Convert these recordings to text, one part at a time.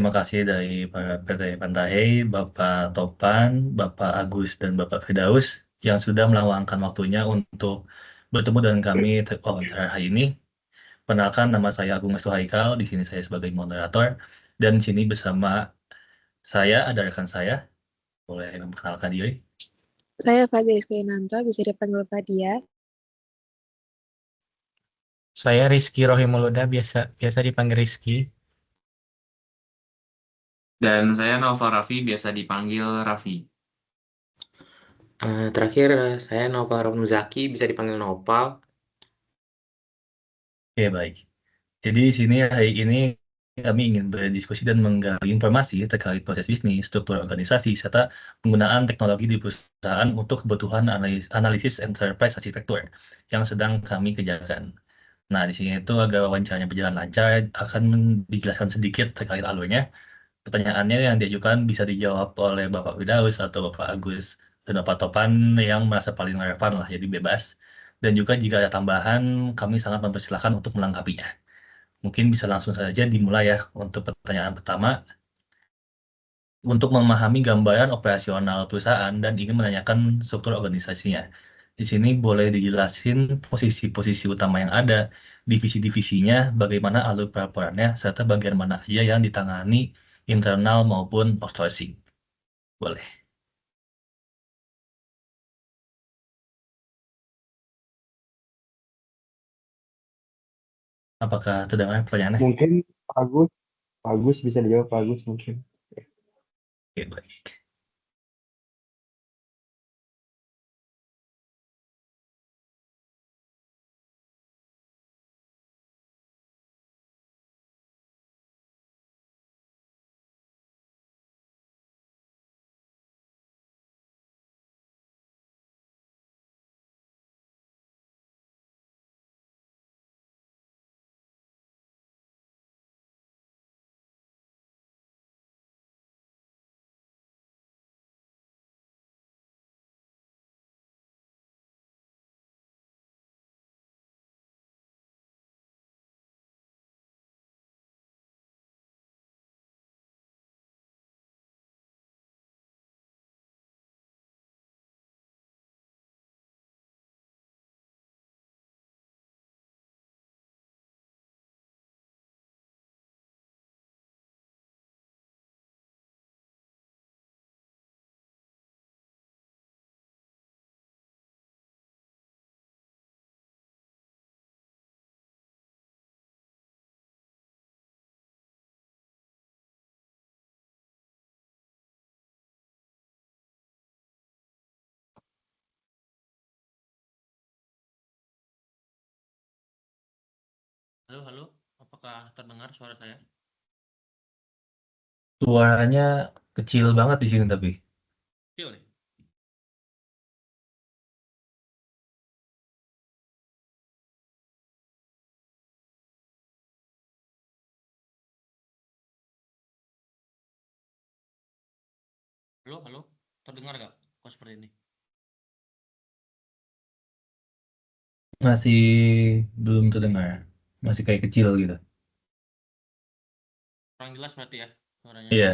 terima kasih dari PT Pantahei, Bapak Topan, Bapak Agus, dan Bapak Firdaus yang sudah meluangkan waktunya untuk bertemu dengan kami wawancara hari ini. Perkenalkan, nama saya Agung Mestu Haikal, di sini saya sebagai moderator, dan di sini bersama saya ada rekan saya, boleh memperkenalkan diri. Saya Fadil Kainanta, bisa dipanggil Fadia. Saya Rizky Rohimuluda, biasa dipanggil Rizky. Dan saya Nova Raffi, biasa dipanggil Raffi. Terakhir saya Noval Romzaki, bisa dipanggil Nopal. Oke, baik. Jadi di sini hari ini kami ingin berdiskusi dan menggali informasi terkait proses bisnis, struktur organisasi, serta penggunaan teknologi di perusahaan untuk kebutuhan analisis enterprise architecture yang sedang kami kerjakan. Nah, di sini itu agar wawancaranya berjalan lancar, akan dijelaskan sedikit terkait alurnya. Pertanyaannya yang diajukan bisa dijawab oleh Bapak Firdaus atau Bapak Agus dan Bapak Topan yang merasa paling relevan lah, jadi bebas. Dan juga jika ada tambahan, kami sangat mempersilahkan untuk melengkapinya. Mungkin bisa langsung saja dimulai ya untuk pertanyaan pertama. Untuk memahami gambaran operasional perusahaan dan ingin menanyakan struktur organisasinya. Di sini boleh dijelasin posisi-posisi utama yang ada, divisi-divisinya, bagaimana alur pelaporannya, serta bagian mana aja yang ditangani internal maupun outsourcing. Boleh. Apakah terdengar pertanyaannya? Mungkin Agus bisa dijawab, Pak Agus mungkin. Oke, baik. Halo, apakah terdengar suara saya? Suaranya kecil banget di sini tapi. Kecil nih. Halo, terdengar nggak kok seperti ini? Masih belum terdengar. Masih kayak kecil gitu. Kurang jelas berarti ya suaranya? Iya.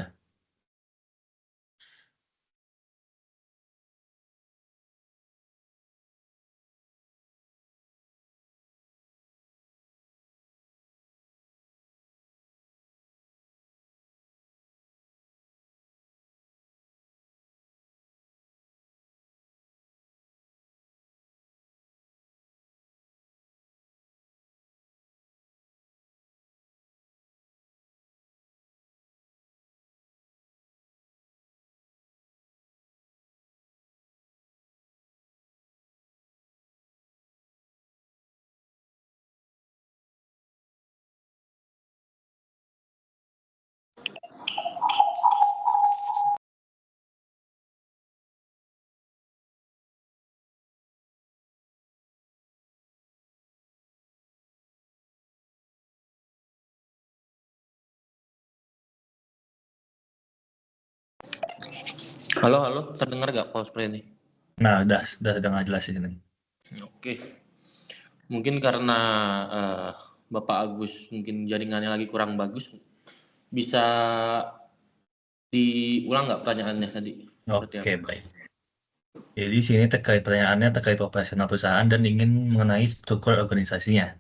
Halo, terdengar nggak kok seperti ini? Nah, udah dengar jelas di sini. Oke. Mungkin karena Bapak Agus mungkin jaringannya lagi kurang bagus, Bisa diulang nggak pertanyaannya tadi? Seperti Oke, apa? baik. Jadi sini pertanyaannya terkait operasional perusahaan dan ingin mengenai struktur organisasinya.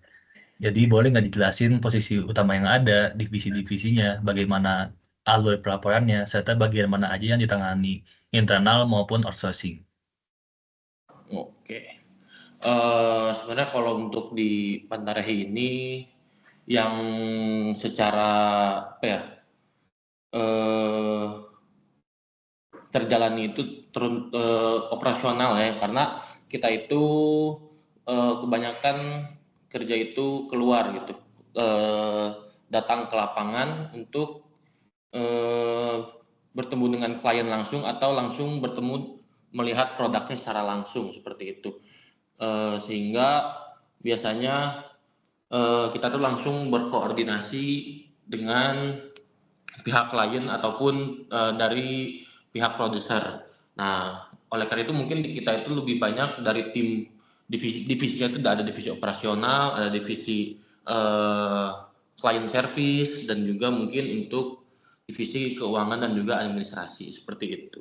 Jadi boleh nggak dijelasin posisi utama yang ada, divisi-divisinya, bagaimana alur pelaporannya, serta bagian mana aja yang ditangani internal maupun outsourcing. Oke. Sebenarnya kalau untuk di Pantarehi ini yang secara apa ya terjalani itu operasional ya, karena kita itu kebanyakan kerja itu keluar gitu, datang ke lapangan untuk bertemu dengan klien langsung atau langsung bertemu melihat produknya secara langsung seperti itu. Sehingga biasanya kita tuh langsung berkoordinasi dengan pihak klien ataupun dari pihak produser. Nah, oleh karena itu mungkin di kita itu lebih banyak dari tim divisinya itu ada divisi operasional, ada divisi client service, dan juga mungkin untuk divisi keuangan dan juga administrasi seperti itu.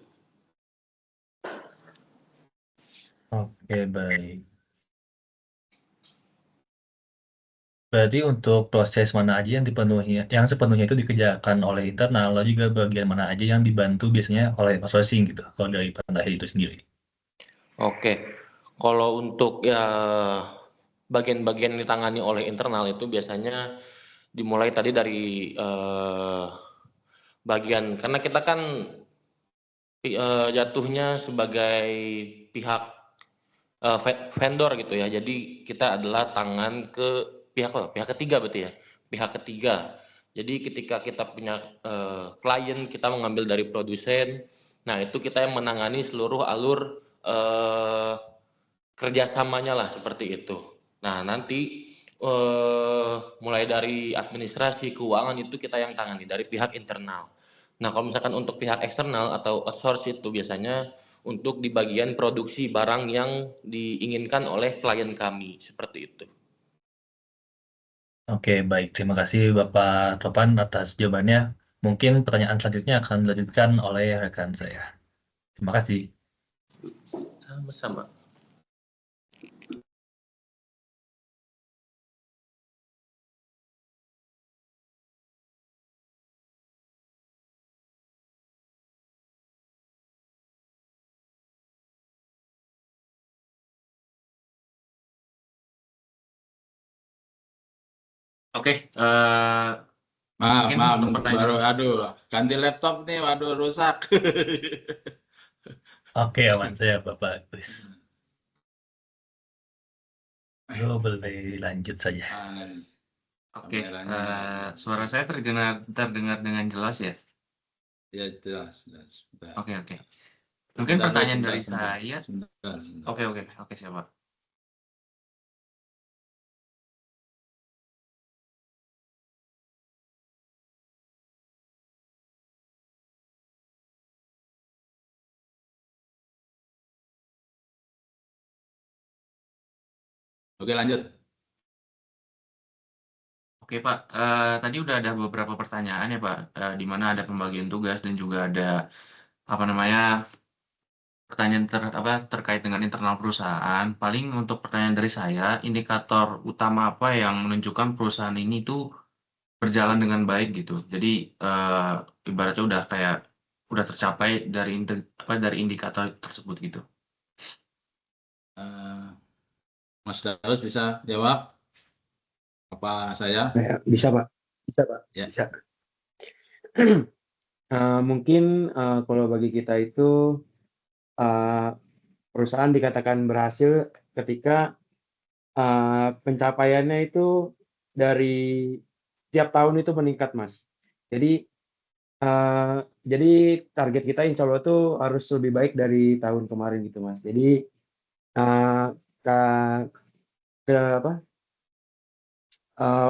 Oke, baik. Berarti untuk proses mana aja yang sepenuhnya itu dikerjakan oleh internal, lalu juga bagian mana aja yang dibantu biasanya oleh outsourcing gitu, kalau dari Pantahi itu sendiri. Oke, kalau untuk ya bagian-bagian yang ditangani oleh internal itu biasanya dimulai tadi dari bagian, karena kita kan jatuhnya sebagai pihak vendor gitu ya. Jadi kita adalah tangan ke pihak ketiga berarti ya. Pihak ketiga. Jadi ketika kita punya klien, kita mengambil dari produsen. Nah, itu kita yang menangani seluruh alur kerjasamanya lah seperti itu. Nah, nanti mulai dari administrasi, keuangan itu kita yang tangani dari pihak internal. Nah, kalau misalkan untuk pihak eksternal atau outsource itu biasanya untuk di bagian produksi barang yang diinginkan oleh klien kami, seperti itu. Oke, baik. Terima kasih Bapak Topan atas jawabannya. Mungkin pertanyaan selanjutnya akan dilanjutkan oleh rekan saya. Terima kasih. Sama-sama. Oke, Maaf, mungkin maaf, untuk pertanyaan. aduh, ganti laptop nih, waduh rusak. Oke, aman saya Bapak Agus. Lo boleh lanjut saja. Oke, Kameranya. suara saya terdengar dengan jelas ya? Ya, jelas. Sebentar. Oke. Mungkin Sebentar, pertanyaan sebentar, dari sebentar. saya. Sebentar. Oke, siapa? Oke, lanjut. Oke Pak, tadi udah ada beberapa pertanyaan ya Pak, di mana ada pembagian tugas dan juga ada pertanyaan terkait dengan internal perusahaan. Paling untuk pertanyaan dari saya, indikator utama apa yang menunjukkan perusahaan ini tuh berjalan dengan baik gitu. Jadi ibaratnya udah tercapai dari indikator tersebut gitu. Mas Daus bisa jawab? Apa saya? Bisa, Pak. Ya. Bisa. Mungkin kalau bagi kita itu perusahaan dikatakan berhasil ketika pencapaiannya itu dari tiap tahun itu meningkat, Mas. Jadi target kita insya Allah tuh harus lebih baik dari tahun kemarin gitu, Mas. Jadi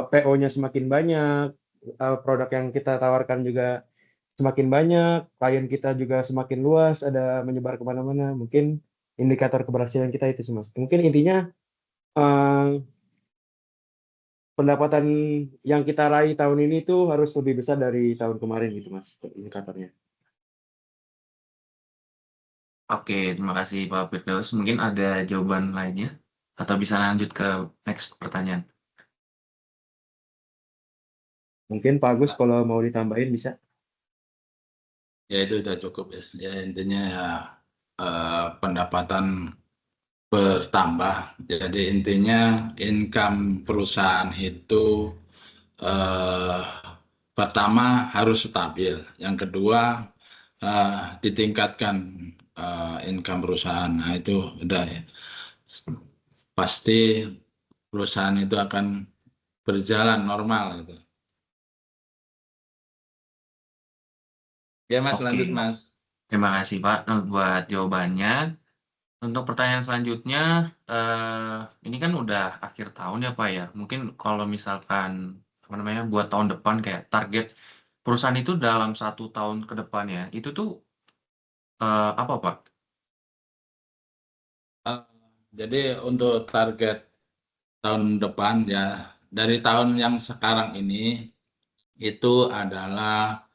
PO-nya semakin banyak, produk yang kita tawarkan juga semakin banyak, klien kita juga semakin luas, ada menyebar kemana-mana. Mungkin indikator keberhasilan kita itu sih, Mas. Mungkin intinya pendapatan yang kita raih tahun ini tuh harus lebih besar dari tahun kemarin gitu Mas, indikatornya. Oke, terima kasih Pak Firdaus. Mungkin ada jawaban lainnya? Atau bisa lanjut ke next pertanyaan? Mungkin Pak Agus kalau mau ditambahin bisa. Ya itu udah cukup ya. Ya intinya ya pendapatan bertambah. Jadi intinya income perusahaan itu pertama harus stabil. Yang kedua ditingkatkan income perusahaan. Nah itu udah ya. Pasti perusahaan itu akan berjalan normal gitu. Ya Mas, Oke. lanjut Mas. Terima kasih Pak buat jawabannya. Untuk pertanyaan selanjutnya, ini kan udah akhir tahun ya Pak ya. Mungkin kalau misalkan buat tahun depan kayak target perusahaan itu dalam 1 tahun ke depan ya, itu tuh apa Pak? Jadi untuk target tahun depan ya dari tahun yang sekarang ini itu adalah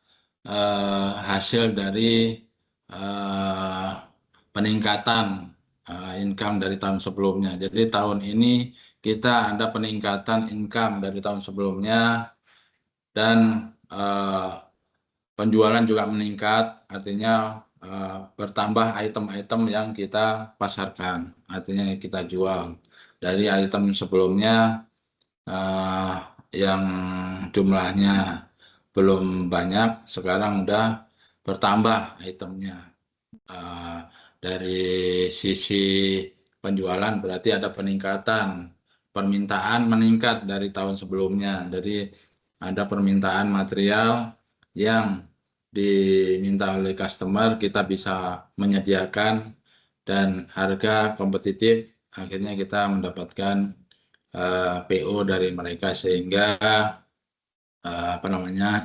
hasil dari peningkatan income dari tahun sebelumnya. Jadi tahun ini kita ada peningkatan income dari tahun sebelumnya dan penjualan juga meningkat, artinya bertambah item-item yang kita pasarkan, artinya kita jual. Dari item sebelumnya yang jumlahnya belum banyak, sekarang udah bertambah itemnya. Dari sisi penjualan berarti ada peningkatan, permintaan meningkat dari tahun sebelumnya. Jadi ada permintaan material yang diminta oleh customer, kita bisa menyediakan dan harga kompetitif, akhirnya kita mendapatkan PO dari mereka sehingga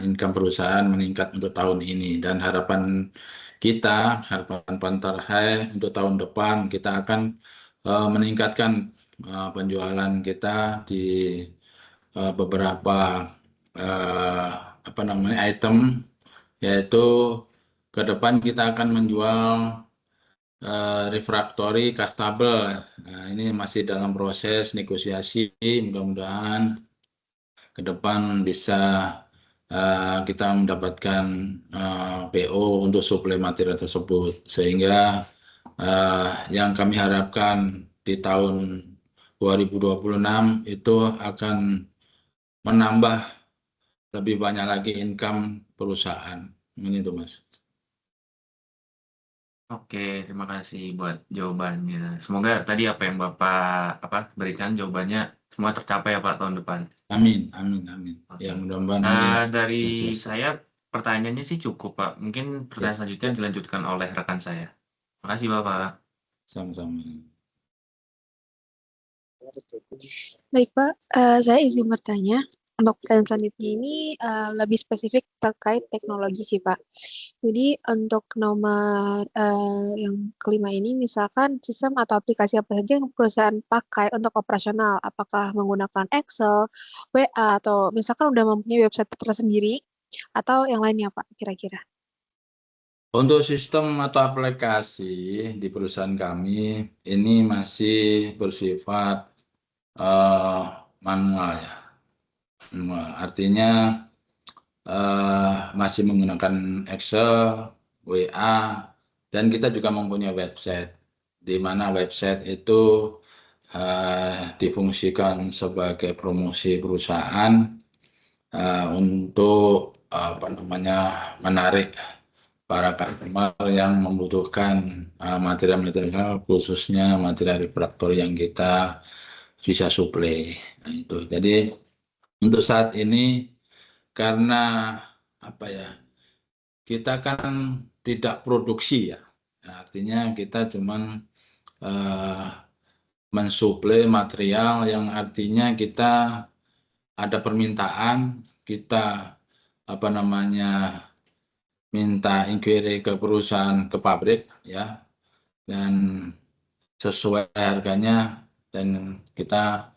income perusahaan meningkat untuk tahun ini. Dan harapan kita, harapan Panther High untuk tahun depan kita akan meningkatkan penjualan kita di beberapa item, yaitu ke depan kita akan menjual refractory castable. Nah, ini masih dalam proses negosiasi, mudah-mudahan ke depan bisa kita mendapatkan PO untuk suplai material tersebut, sehingga yang kami harapkan di tahun 2026 itu akan menambah lebih banyak lagi income perusahaan. Ini tuh Mas. Oke, terima kasih buat jawabannya. Semoga tadi apa yang Bapak berikan jawabannya semua tercapai ya Pak tahun depan. Amin, amin, amin. Ya mudah-mudahan ini Dari sukses. saya pertanyaannya sih cukup Pak. Mungkin pertanyaan selanjutnya dilanjutkan oleh rekan saya. Terima kasih Bapak. Sama-sama. Baik Pak, saya izin bertanya. Untuk pertanyaan selanjutnya ini lebih spesifik terkait teknologi sih Pak. Jadi untuk nomor yang kelima ini, misalkan sistem atau aplikasi apa saja yang perusahaan pakai untuk operasional, apakah menggunakan Excel, WA, atau misalkan udah mempunyai website tersendiri, atau yang lainnya Pak kira-kira? Untuk sistem atau aplikasi di perusahaan kami ini masih bersifat manual ya. Artinya masih menggunakan Excel, WA, dan kita juga mempunyai website, di mana website itu difungsikan sebagai promosi perusahaan untuk menarik para customer yang membutuhkan material-material, khususnya material refraktor yang kita bisa suplai. Nah, itu. Jadi untuk saat ini karena kita kan tidak produksi ya, artinya kita cuman mensuplai material yang artinya kita ada permintaan, kita minta inquiry ke perusahaan, ke pabrik ya, dan sesuai harganya, dan kita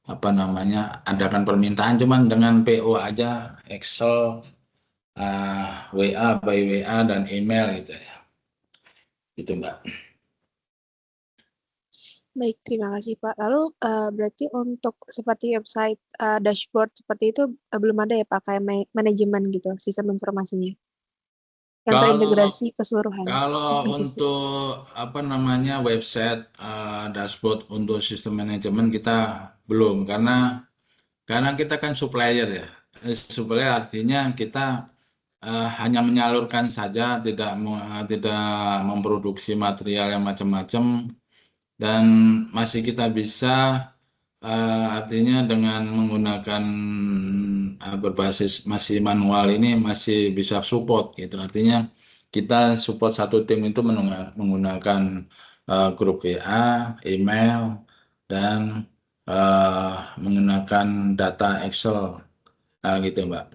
apa namanya, adakan permintaan cuman dengan PO aja, Excel, WA by WA dan email gitu ya. Gitu Mbak. Baik, terima kasih Pak. Lalu berarti untuk seperti website dashboard seperti itu belum ada ya Pak, kayak manajemen gitu, sistem informasinya yang Kalau terintegrasi keseluruhan. Kalau Gitu sih. untuk apa namanya website dashboard untuk sistem manajemen kita belum karena kita kan supplier ya. Supplier artinya kita hanya menyalurkan saja, tidak memproduksi material yang macam-macam dan masih kita bisa artinya dengan menggunakan berbasis masih manual ini masih bisa support gitu. Artinya kita support satu tim itu menggunakan grup WA, email, dan menggunakan data Excel gitu Mbak.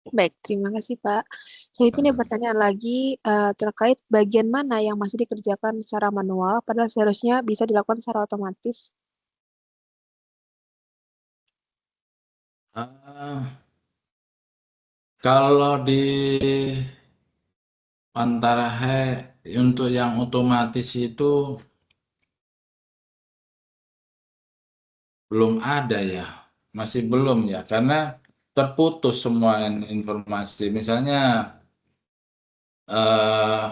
Baik, terima kasih Pak. Selanjutnya pertanyaan lagi terkait bagian mana yang masih dikerjakan secara manual, padahal seharusnya bisa dilakukan secara otomatis. Kalau di Pantarahe untuk yang otomatis itu belum ada ya, masih belum ya, karena terputus semua informasi. Misalnya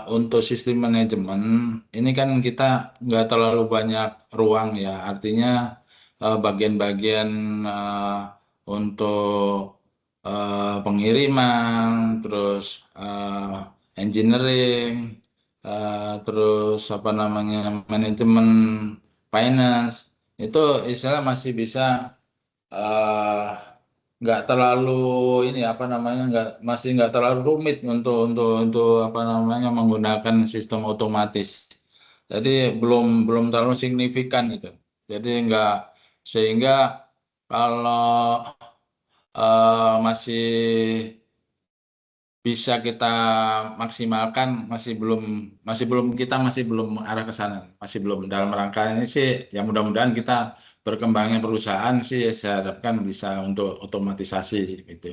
untuk sistem manajemen ini kan kita nggak terlalu banyak ruang ya, artinya bagian-bagian untuk pengiriman, terus engineering, terus apa namanya manajemen finance itu istilah masih bisa eh, nggak terlalu ini apa namanya masih nggak terlalu rumit untuk apa namanya menggunakan sistem otomatis. Jadi belum terlalu signifikan itu. Jadi nggak sehingga kalau masih bisa kita maksimalkan masih belum arah ke sana, masih belum dalam rangka ini sih ya mudah-mudahan kita berkembangnya perusahaan sih saya harapkan bisa untuk otomatisasi gitu.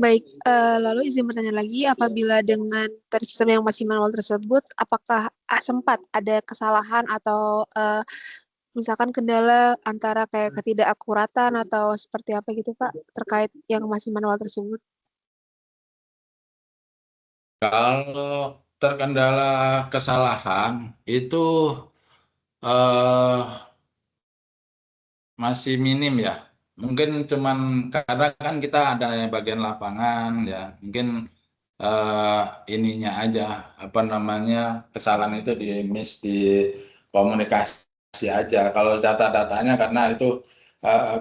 Baik, lalu izin bertanya lagi, apabila dengan sistem yang masih manual tersebut, apakah sempat ada kesalahan atau misalkan kendala antara kayak ketidakakuratan atau seperti apa gitu Pak, terkait yang masih manual tersebut? Kalau terkendala kesalahan itu eh, masih minim ya. Mungkin cuman karena kan kita ada bagian lapangan ya. Mungkin ininya aja apa namanya kesalahan itu di miss di komunikasi aja. Kalau data-datanya karena itu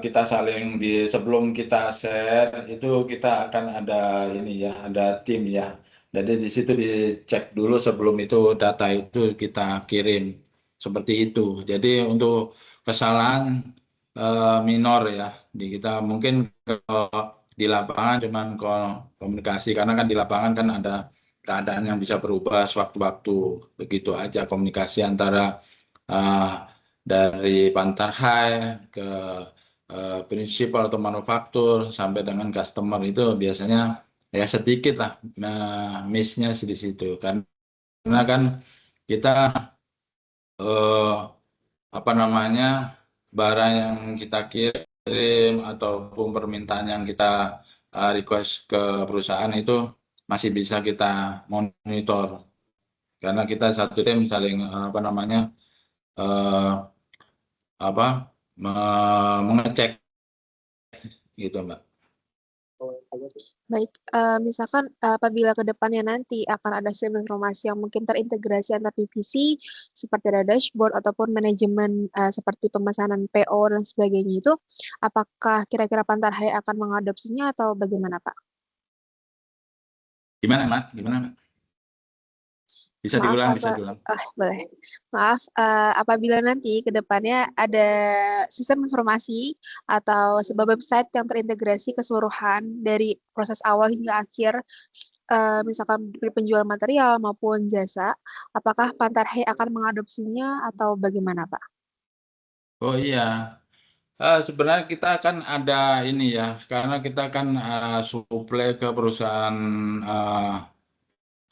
kita saling sebelum kita share itu kita akan ada ini ya, ada tim ya. Jadi di situ dicek dulu sebelum itu data itu kita kirim seperti itu. Jadi untuk kesalahan minor ya di kita mungkin di lapangan cuman komunikasi karena kan di lapangan kan ada keadaan yang bisa berubah sewaktu-waktu begitu aja komunikasi antara dari Pantar High ke prinsipal atau manufaktur sampai dengan customer itu biasanya ya sedikit lah miss-nya di situ karena kan kita apa namanya barang yang kita kirim ataupun permintaan yang kita request ke perusahaan itu masih bisa kita monitor karena kita satu tim saling apa namanya apa mengecek gitu Mbak. Baik, misalkan apabila ke depannya nanti akan ada sistem informasi yang mungkin terintegrasi antar divisi, seperti ada dashboard ataupun manajemen seperti pemesanan PO dan sebagainya itu, apakah kira-kira Pantarhai akan mengadopsinya atau bagaimana Pak? Gimana Mbak? Gimana Mbak? Bisa diulang, bisa diulang. Boleh. Maaf, apabila nanti ke depannya ada sistem informasi atau sebuah website yang terintegrasi keseluruhan dari proses awal hingga akhir, misalkan dari penjual material maupun jasa, apakah Pantarhei akan mengadopsinya atau bagaimana, Pak? Oh iya, sebenarnya kita kan ada ini ya, karena kita kan suplai ke perusahaan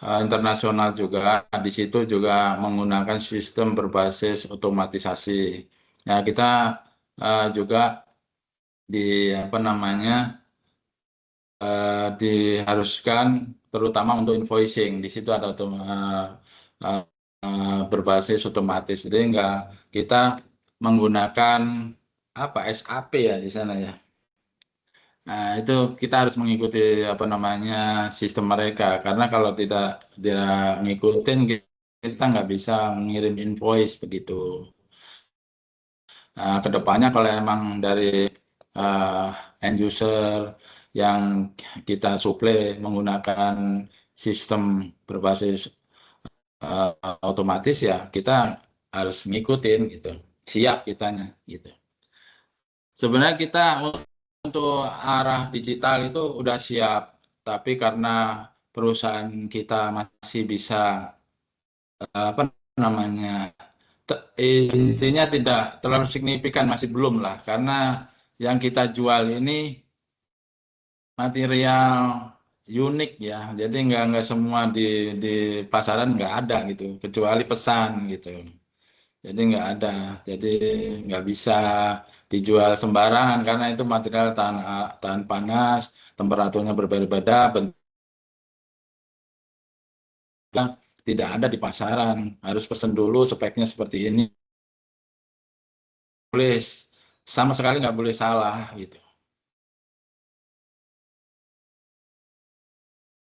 internasional juga. Di situ juga menggunakan sistem berbasis otomatisasi. Nah, kita juga di apa namanya diharuskan terutama untuk invoicing. Di situ ada berbasis otomatis. Jadi enggak kita menggunakan apa SAP ya di sana ya. Nah, itu kita harus mengikuti apa namanya sistem mereka karena kalau tidak ngikutin kita nggak bisa ngirim invoice begitu. Nah, kedepannya kalau emang dari end user yang kita suplai menggunakan sistem berbasis otomatis ya kita harus ngikutin gitu. Siap kitanya gitu. Sebenarnya kita untuk arah digital itu udah siap, tapi karena perusahaan kita masih bisa apa namanya intinya tidak terlalu signifikan, masih belum lah, karena yang kita jual ini material unik ya, jadi nggak semua di pasaran nggak ada gitu, kecuali pesan gitu. Jadi nggak ada, jadi nggak bisa dijual sembarangan karena itu material tahan panas, temperaturnya berbeda-beda, bentuknya tidak ada di pasaran. Harus pesan dulu speknya seperti ini. Boleh sama sekali nggak boleh salah gitu.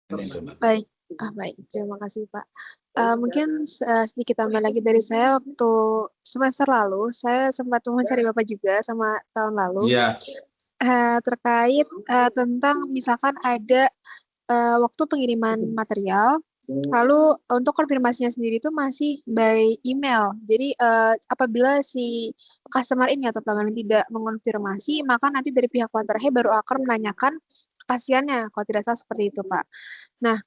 Ini itu, Mbak. Baik, baik. Terima kasih, Pak. Mungkin sedikit tambah lagi dari saya, waktu semester lalu, saya sempat mencari Bapak juga sama tahun lalu, Iya, terkait tentang misalkan ada waktu pengiriman material, lalu untuk konfirmasinya sendiri itu masih by email. Jadi apabila si customer ini atau pelanggan tidak mengonfirmasi, maka nanti dari pihak Pantarhei baru akan menanyakan kepastiannya, kalau tidak salah seperti itu, Pak. Nah,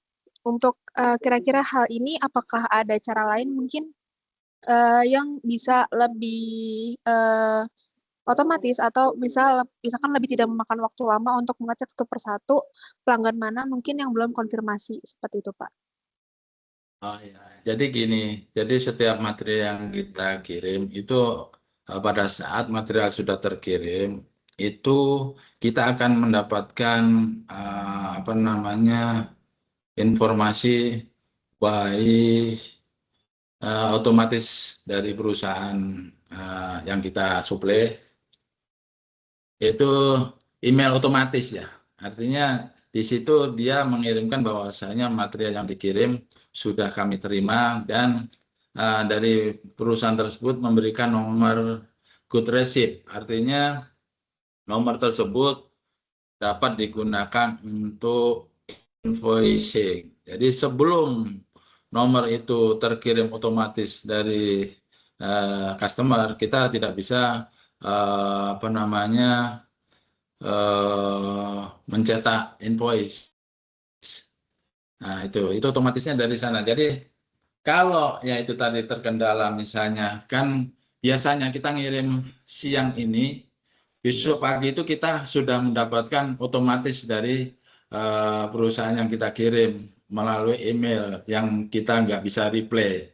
untuk kira-kira hal ini apakah ada cara lain mungkin yang bisa lebih otomatis atau misalkan lebih tidak memakan waktu lama untuk mengecek satu persatu pelanggan mana mungkin yang belum konfirmasi seperti itu, Pak. oh ya. Jadi gini, jadi setiap material yang kita kirim itu pada saat material sudah terkirim itu kita akan mendapatkan apa namanya informasi baik otomatis dari perusahaan yang kita suplai, yaitu email otomatis ya. Artinya di situ dia mengirimkan bahwasanya material yang dikirim sudah kami terima dan dari perusahaan tersebut memberikan nomor good receipt. Artinya nomor tersebut dapat digunakan untuk invoicing. Jadi sebelum nomor itu terkirim otomatis dari customer, kita tidak bisa apa namanya mencetak invoice. Nah, itu otomatisnya dari sana. Jadi kalau ya itu tadi terkendala misalnya kan biasanya kita ngirim siang ini, besok pagi itu kita sudah mendapatkan otomatis dari perusahaan yang kita kirim melalui email yang kita nggak bisa reply.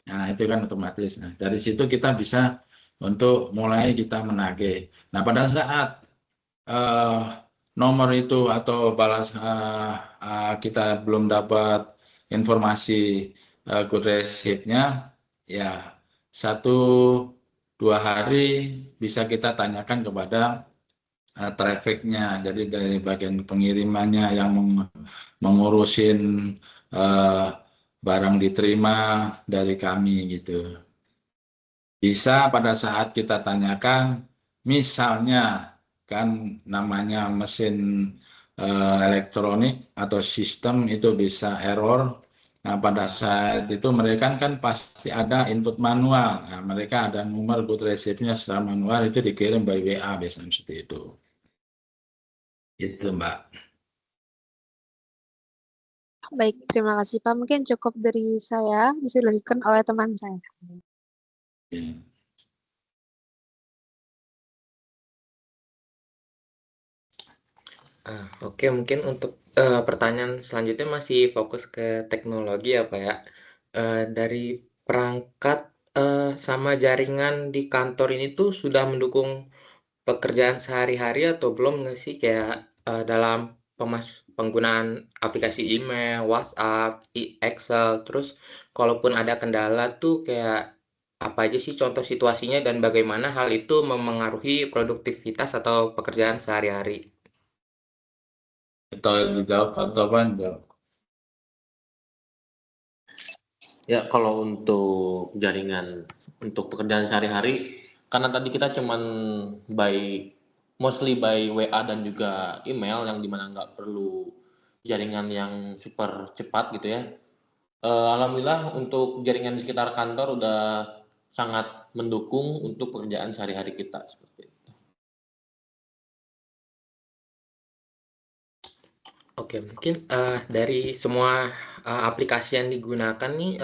Nah, itu kan otomatis. Nah, dari situ kita bisa untuk mulai kita menagih. Nah, pada saat nomor itu atau balas kita belum dapat informasi good receipt-nya, ya 1-2 hari bisa kita tanyakan kepada traffic-nya. Jadi dari bagian pengirimannya yang mengurusin barang diterima dari kami gitu. Bisa pada saat kita tanyakan, misalnya kan namanya mesin elektronik atau sistem itu bisa error. Nah, pada saat itu mereka kan pasti ada input manual. Nah, mereka ada nomor good receipt-nya secara manual itu dikirim by WA biasanya seperti itu. Itu, Mbak. Baik, terima kasih Pak. Mungkin cukup dari saya, bisa dilanjutkan oleh teman saya. Ya. Oke, mungkin untuk pertanyaan selanjutnya masih fokus ke teknologi ya Pak ya. Dari perangkat sama jaringan di kantor ini tuh sudah mendukung pekerjaan sehari-hari atau belum nggak sih, kayak dalam penggunaan aplikasi email, WhatsApp, Excel, terus kalaupun ada kendala tuh kayak apa aja sih contoh situasinya dan bagaimana hal itu memengaruhi produktivitas atau pekerjaan sehari-hari? Atau dijawab atau apa? Jawab. Ya, kalau untuk jaringan untuk pekerjaan sehari-hari, karena tadi kita cuman mostly by WA dan juga email yang dimana nggak perlu jaringan yang super cepat gitu ya. Alhamdulillah untuk jaringan di sekitar kantor udah sangat mendukung untuk pekerjaan sehari-hari kita seperti itu. Oke, mungkin dari semua aplikasi yang digunakan nih,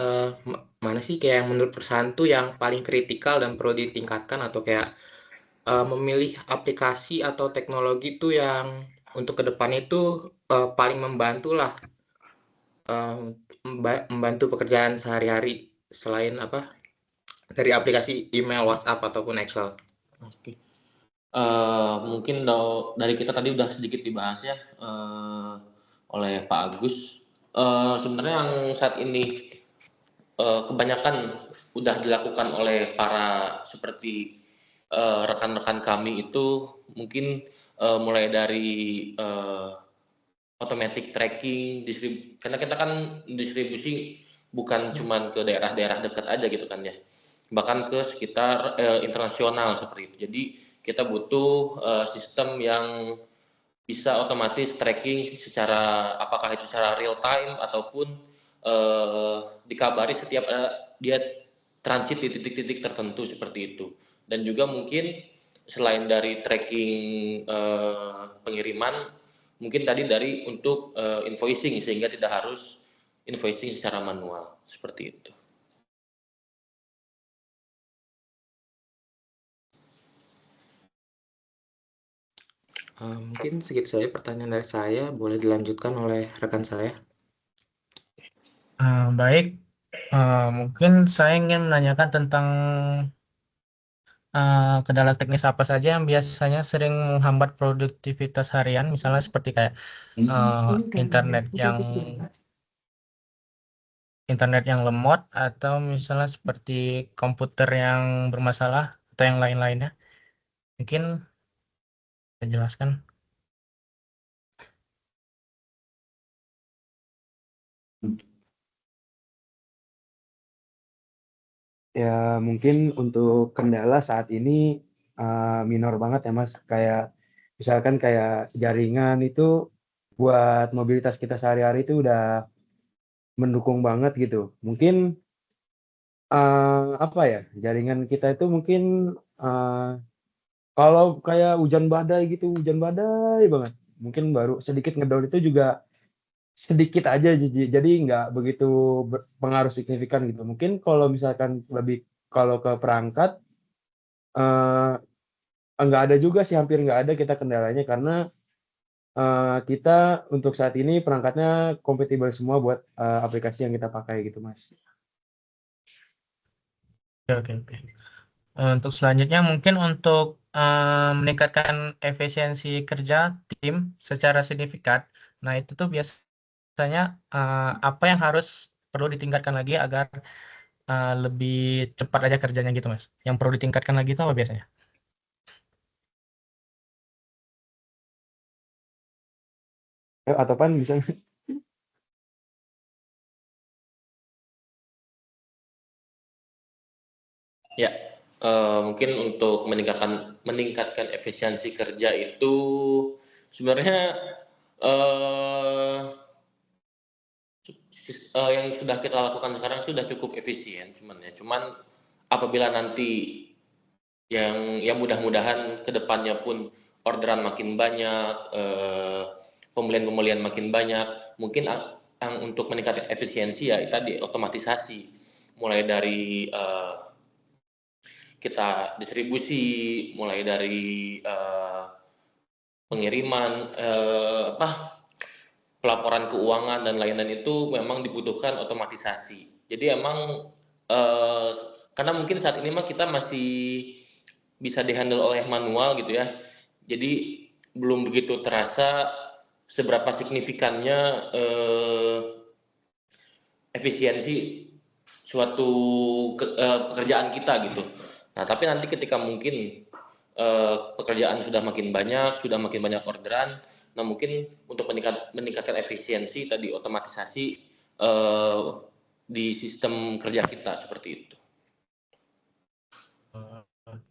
mana sih kayak yang menurut perusahaan tuh yang paling kritikal dan perlu ditingkatkan, atau kayak memilih aplikasi atau teknologi tuh yang untuk kedepannya itu paling membantu lah, membantu pekerjaan sehari-hari selain apa dari aplikasi email, WhatsApp ataupun Excel. Oke. Mungkin dari kita tadi udah sedikit dibahas ya oleh Pak Agus. Sebenarnya yang saat ini kebanyakan udah dilakukan oleh para seperti rekan-rekan kami itu mungkin mulai dari automatic tracking, karena kita kan distribusi bukan cuman ke daerah-daerah dekat aja gitu kan ya, bahkan ke sekitar internasional seperti itu. Jadi kita butuh sistem yang bisa otomatis tracking secara apakah itu secara real time ataupun dikabari setiap dia transit di titik-titik tertentu seperti itu. Dan juga mungkin selain dari tracking pengiriman, mungkin tadi dari untuk invoicing sehingga tidak harus invoicing secara manual seperti itu. Mungkin segitu saja pertanyaan dari saya, boleh dilanjutkan oleh rekan saya. Baik, mungkin saya ingin menanyakan tentang kendala teknis apa saja yang biasanya sering menghambat produktivitas harian, misalnya seperti kayak internet yang lemot, atau misalnya seperti komputer yang bermasalah atau yang lain-lainnya. Mungkin saya jelaskan. Ya mungkin untuk kendala saat ini minor banget ya Mas. Kayak misalkan kayak jaringan itu buat mobilitas kita sehari-hari itu udah mendukung banget gitu. Mungkin apa ya, jaringan kita itu mungkin kalau kayak hujan badai gitu, hujan badai banget, mungkin baru sedikit ngedown itu juga sedikit aja, jadi nggak begitu pengaruh signifikan gitu. Mungkin kalau misalkan lebih kalau ke perangkat nggak ada juga sih, hampir nggak ada kita kendalanya karena kita untuk saat ini perangkatnya kompatibel semua buat aplikasi yang kita pakai gitu Mas. Oke. Untuk selanjutnya mungkin untuk meningkatkan efisiensi kerja tim secara signifikan. Nah, itu tuh biasanya apa yang perlu ditingkatkan lagi agar lebih cepat aja kerjanya gitu, Mas. Yang perlu ditingkatkan lagi itu apa biasanya? Atau Pan bisa? Ya, mungkin untuk meningkatkan efisiensi kerja itu sebenarnya yang sudah kita lakukan sekarang sudah cukup efisien, cuman apabila nanti yang mudah-mudahan kedepannya pun orderan makin banyak, pembelian makin banyak, mungkin yang untuk meningkatkan efisiensi ya tadi otomatisasi, mulai dari kita distribusi, mulai dari pengiriman, pelaporan keuangan dan lain-lain itu memang dibutuhkan otomatisasi. Jadi emang karena mungkin saat ini mah kita masih bisa dihandle oleh manual gitu ya. Jadi belum begitu terasa seberapa signifikannya efisiensi suatu pekerjaan kita gitu. Nah, tapi nanti ketika mungkin pekerjaan sudah makin banyak orderan, nah mungkin untuk meningkatkan efisiensi tadi otomatisasi di sistem kerja kita seperti itu.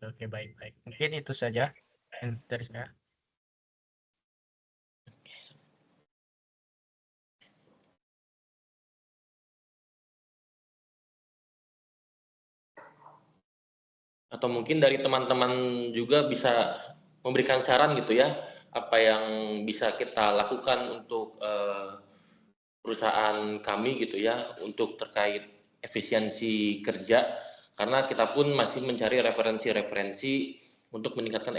Oke, baik. Mungkin itu saja dari saya. Atau mungkin dari teman-teman juga bisa memberikan saran gitu ya, apa yang bisa kita lakukan untuk perusahaan kami gitu ya, untuk terkait efisiensi kerja, karena kita pun masih mencari referensi-referensi untuk meningkatkan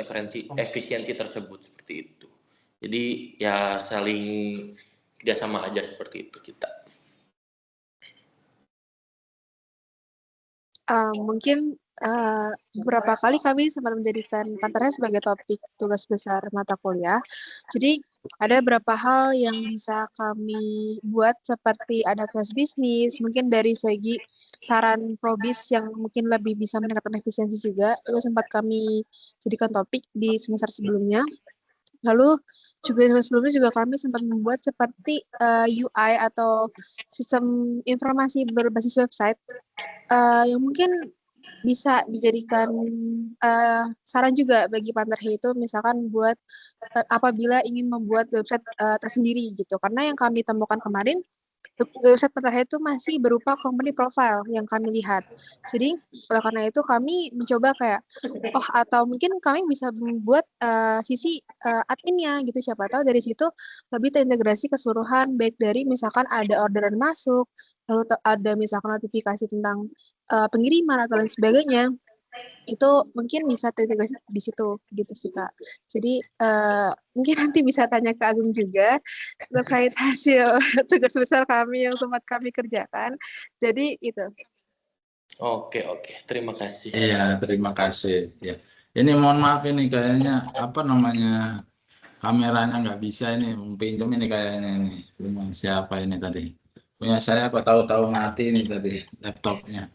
efisiensi tersebut seperti itu. Jadi ya saling kerjasama aja seperti itu kita. Mungkin beberapa kali kami sempat menjadikan Panther sebagai topik tugas besar mata kuliah. Jadi ada beberapa hal yang bisa kami buat seperti ada kelas bisnis, mungkin dari segi saran probis yang mungkin lebih bisa meningkatkan efisiensi juga, itu sempat kami jadikan topik di semester sebelumnya. Lalu juga sebelumnya juga kami sempat membuat seperti UI atau sistem informasi berbasis website yang mungkin bisa dijadikan saran juga bagi partner itu misalkan buat apabila ingin membuat website tersendiri gitu. Karena yang kami temukan kemarin website partner itu masih berupa company profile yang kami lihat. Jadi oleh karena itu kami mencoba kayak atau mungkin kami bisa membuat sisi adminnya gitu, siapa tahu dari situ lebih terintegrasi keseluruhan baik dari misalkan ada orderan masuk, lalu ada misalkan notifikasi tentang pengiriman atau lain sebagainya, itu mungkin bisa terintegrasi di situ gitu sih Kak. Jadi mungkin nanti bisa tanya ke Agung juga terkait hasil tugas besar kami yang sempat kami kerjakan. Jadi itu. Oke, terima kasih. Iya, terima kasih. Ya, ini mohon maaf ini kayaknya apa namanya kameranya nggak bisa ini pinjam ini kayaknya ini punya siapa ini tadi? Punya saya kok tahu-tahu mati ini tadi laptopnya.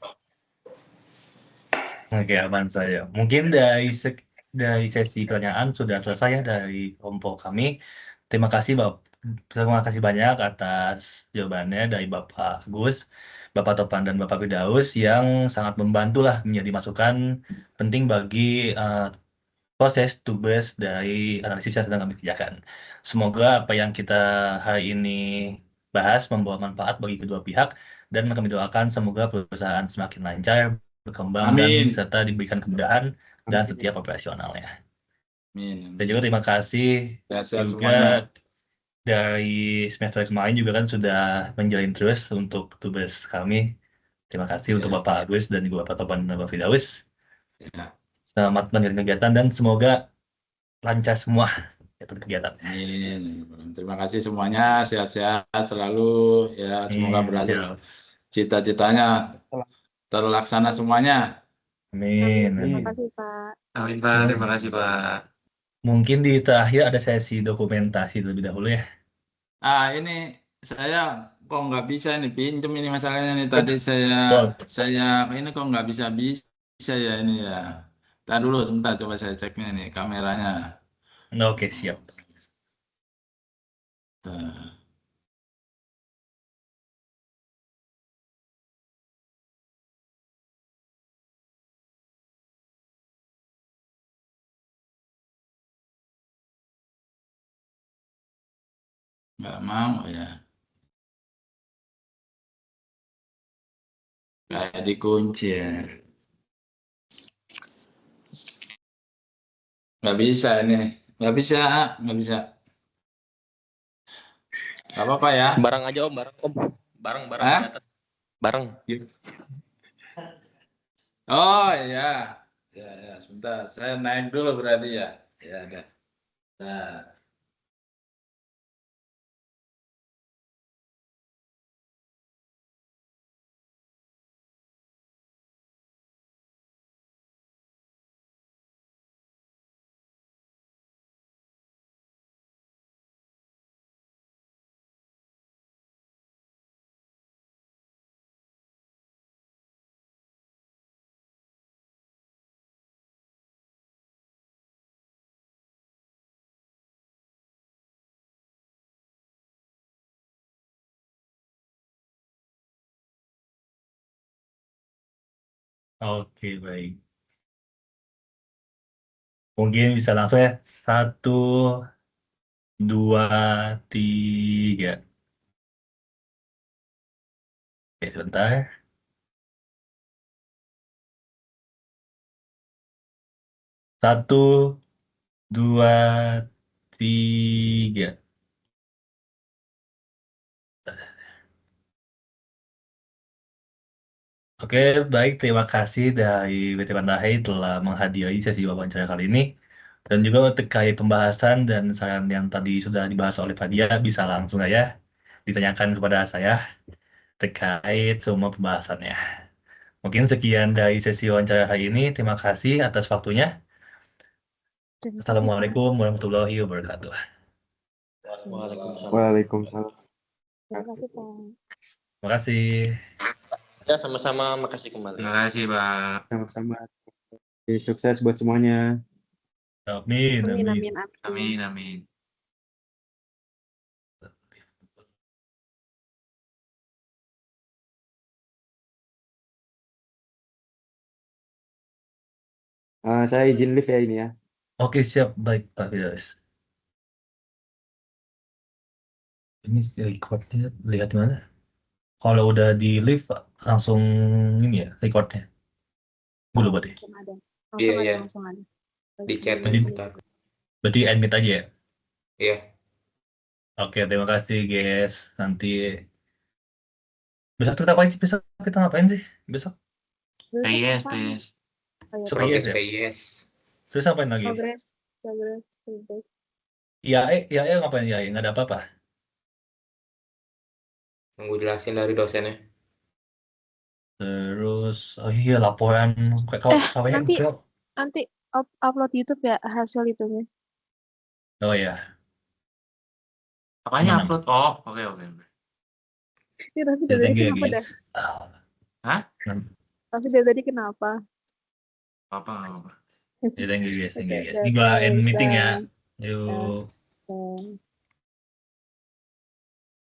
Oke, aman saya. Mungkin dari sesi pertanyaan sudah selesai ya dari kelompok kami. Terima kasih banyak atas jawabannya dari Bapak Agus, Bapak Topan, dan Bapak Firdaus yang sangat membantu lah menjadi masukan penting bagi proses tugas dari analisis yang sedang kami kerjakan. Semoga apa yang kita hari ini bahas membawa manfaat bagi kedua pihak dan kami doakan semoga perusahaan semakin lancar, berkembang, dan Amin. serta diberikan kemudahan dan setiap operasionalnya. Amin. Dan juga terima kasih Sehat-sehat juga semuanya. dari semester kemarin juga kan sudah menjalin terus untuk tugas kami. Terima kasih untuk Ya. Bapak Agus dan juga Bapak Topan dan Bapak Firdaus. Ya. Selamat melanjutkan kegiatan dan semoga lancar semua kegiatan. Amin. Terima kasih semuanya, sehat-sehat selalu ya, semoga berhasil Siap. cita-citanya terlaksana semuanya. Amin. Terima kasih Pak. Amin Pak, terima kasih Pak. Mungkin di terakhir ada sesi dokumentasi terlebih dahulu ya. Ini saya kok nggak bisa ini pinjam ini masalahnya nih tadi saya ini kok nggak bisa ya ini ya. Ntar dulu sebentar coba saya ceknya nih kameranya. Oke, siap. Tuh. Nggak mau ya. Kayak dikunci ya. Nggak bisa ini. Nggak bisa. Gak apa-apa ya. Bareng aja Om, bareng Om. Bareng Hah? di atas. Bareng. Oh iya. Ya, sebentar. Saya naik dulu berarti ya. Ya, ada. Nah. Oke, baik. Mungkin bisa langsung ya. 1, 2, 3. Oke, sebentar. 1, 2, 3. Oke, baik. Terima kasih dari BT Pandai telah menghadiri sesi wawancara kali ini. Dan juga terkait pembahasan dan saran yang tadi sudah dibahas oleh Fadia, bisa langsung aja ditanyakan kepada saya terkait semua pembahasannya. Mungkin sekian dari sesi wawancara hari ini. Terima kasih atas waktunya. Terima kasih, Pak. Assalamualaikum warahmatullahi wabarakatuh. Waalaikumsalam. Waalaikumsalam. Terima kasih, Pak. Terima kasih. Ya, sama-sama. Makasih kembali. Terima kasih, Pak. Sama-sama. Oke, sukses buat semuanya. Amin, Amin, amin. amin, amin. Amin, amin. Saya izin live ya ini ya. Oke, siap. Baik, Pak Firdaus. Ini recordnya lihat di mana? Kalau udah di live, langsung ini ya, recordnya. Gue lupa deh. Langsung ada. Iya, Langsung ada, iya. langsung ada. Di chat Jadi, bentar. berarti admit aja ya? Iya. Oke, terima kasih, guys. Nanti besok kita ngapain sih? Besok kita ngapain sih? Besok? PS, Apa? PS. Oh, ya, Progres ya? PIS. Terus ngapain lagi? progres. IAE ngapain IAE? Nggak ada apa-apa. Tunggu jelasin dari dosennya. Terus, oh iya laporan KWN. nanti upload YouTube ya hasil itunya. Oh ya, Apanya Mana? upload? Oh, oke, oke. Ini tapi ya, dari thank tadi you kenapa ya, dah? guys. Hah? Tapi dari tadi kenapa? Apa? Ya, thank you guys, thank you Oke, guys. Ini gua end meeting ya. bye. Yuk. Bye.